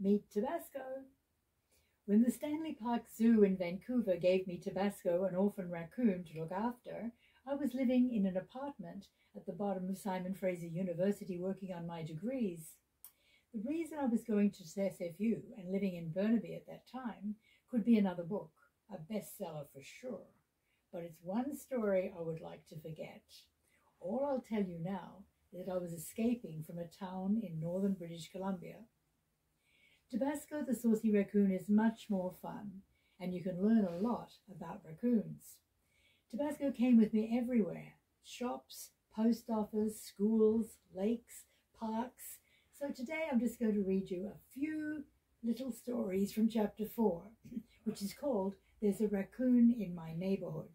Meet Tabasco. When the Stanley Park Zoo in Vancouver gave me Tabasco, an orphan raccoon, to look after, I was living in an apartment at the bottom of Simon Fraser University working on my degrees. The reason I was going to SFU and living in Burnaby at that time could be another book, a bestseller for sure, but it's one story I would like to forget. All I'll tell you now is that I was escaping from a town in northern British Columbia. Tabasco the Saucy Raccoon is much more fun, and you can learn a lot about raccoons. Tabasco came with me everywhere: shops, post office, schools, lakes, parks. So today I'm just going to read you a few little stories from chapter 4, which is called There's a Raccoon in My Neighborhood.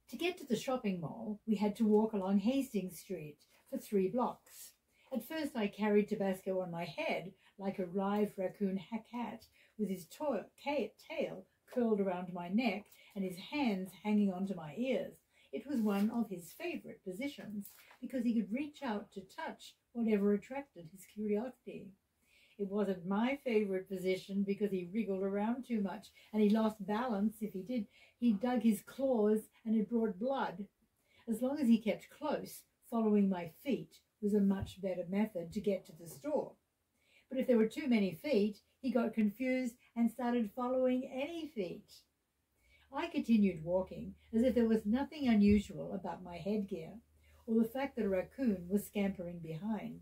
To get to the shopping mall, we had to walk along Hastings Street for 3 blocks. At first I carried Tabasco on my head like a live raccoon cat, with his tail curled around my neck and his hands hanging onto my ears. It was one of his favorite positions because he could reach out to touch whatever attracted his curiosity. It wasn't my favorite position because he wriggled around too much and he lost balance. If he did, he dug his claws and it brought blood. As long as he kept close, following my feet was a much better method to get to the store. But if there were too many feet, he got confused and started following any feet. I continued walking as if there was nothing unusual about my headgear or the fact that a raccoon was scampering behind.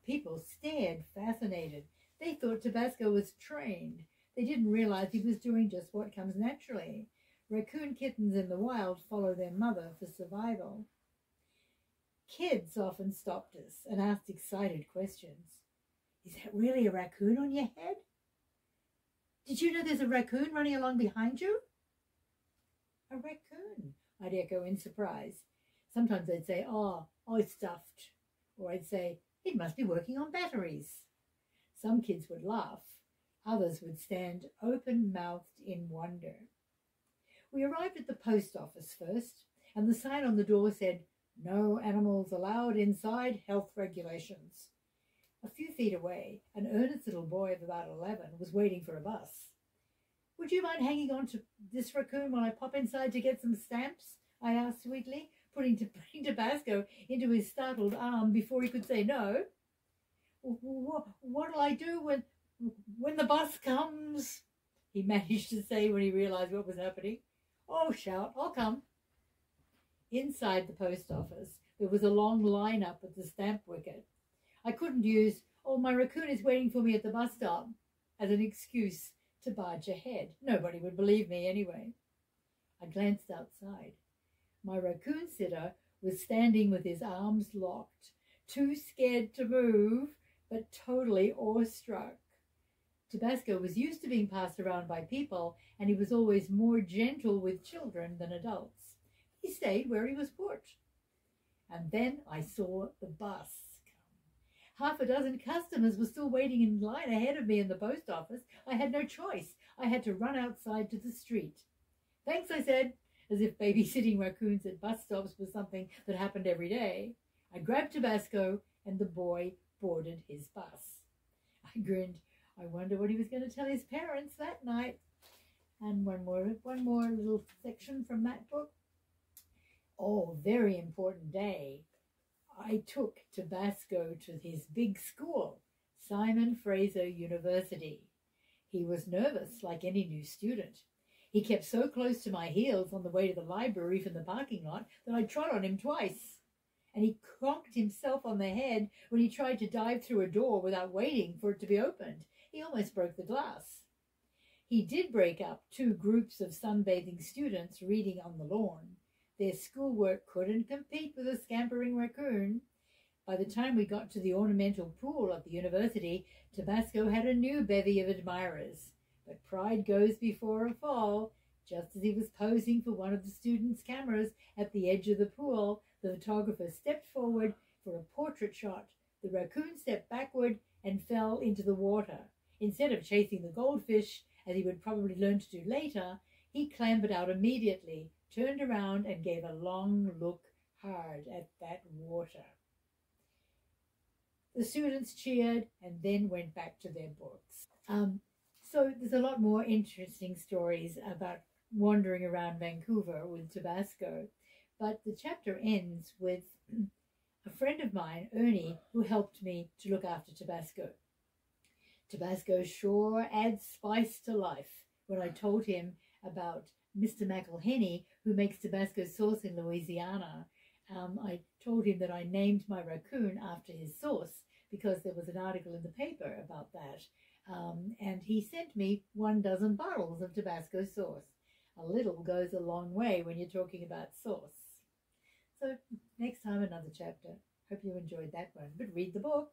People stared, fascinated. They thought Tabasco was trained. They didn't realize he was doing just what comes naturally. Raccoon kittens in the wild follow their mother for survival. Kids often stopped us and asked excited questions. Is that really a raccoon on your head? Did you know there's a raccoon running along behind you? A raccoon, I'd echo in surprise. Sometimes they'd say, oh, it's stuffed. Or I'd say, it must be working on batteries. Some kids would laugh. Others would stand open-mouthed in wonder. We arrived at the post office first, and the sign on the door said, "No animals allowed inside, health regulations." A few feet away, an earnest little boy of about 11 was waiting for a bus. "Would you mind hanging on to this raccoon while I pop inside to get some stamps?" I asked sweetly, putting Tabasco into his startled arm before he could say no. What'll I do when the bus comes?" he managed to say when he realized what was happening. "Oh, shout, I'll come." Inside the post office, there was a long line-up at the stamp wicket. I couldn't use, "Oh, my raccoon is waiting for me at the bus stop," as an excuse to barge ahead. Nobody would believe me anyway. I glanced outside. My raccoon sitter was standing with his arms locked, too scared to move, but totally awestruck. Tabasco was used to being passed around by people, and he was always more gentle with children than adults. He stayed where he was put. And then I saw the bus come. Half a dozen customers were still waiting in line ahead of me in the post office. I had no choice. I had to run outside to the street. "Thanks," I said, as if babysitting raccoons at bus stops was something that happened every day. I grabbed Tabasco, and the boy boarded his bus. I grinned. I wonder what he was going to tell his parents that night. And one more little section from that book. Oh, very important day. I took Tabasco to his big school, Simon Fraser University. He was nervous, like any new student. He kept so close to my heels on the way to the library from the parking lot that I trod on him twice. And he conked himself on the head when he tried to dive through a door without waiting for it to be opened. He almost broke the glass. He did break up 2 groups of sunbathing students reading on the lawn. Their schoolwork couldn't compete with a scampering raccoon. By the time we got to the ornamental pool at the university, Tabasco had a new bevy of admirers. But pride goes before a fall. Just as he was posing for one of the students' cameras at the edge of the pool, the photographer stepped forward for a portrait shot. The raccoon stepped backward and fell into the water. Instead of chasing the goldfish, as he would probably learn to do later, he clambered out immediately, turned around and gave a long look hard at that water. The students cheered and then went back to their books. So there's a lot more interesting stories about wandering around Vancouver with Tabasco. But the chapter ends with a friend of mine, Ernie, who helped me to look after Tabasco. Tabasco sure adds spice to life. When I told him about Mr. McElhenney, who makes Tabasco sauce in Louisiana, I told him that I named my raccoon after his sauce because there was an article in the paper about that. And he sent me 12 bottles of Tabasco sauce. A little goes a long way when you're talking about sauce. So next time, another chapter. Hope you enjoyed that one, but read the book.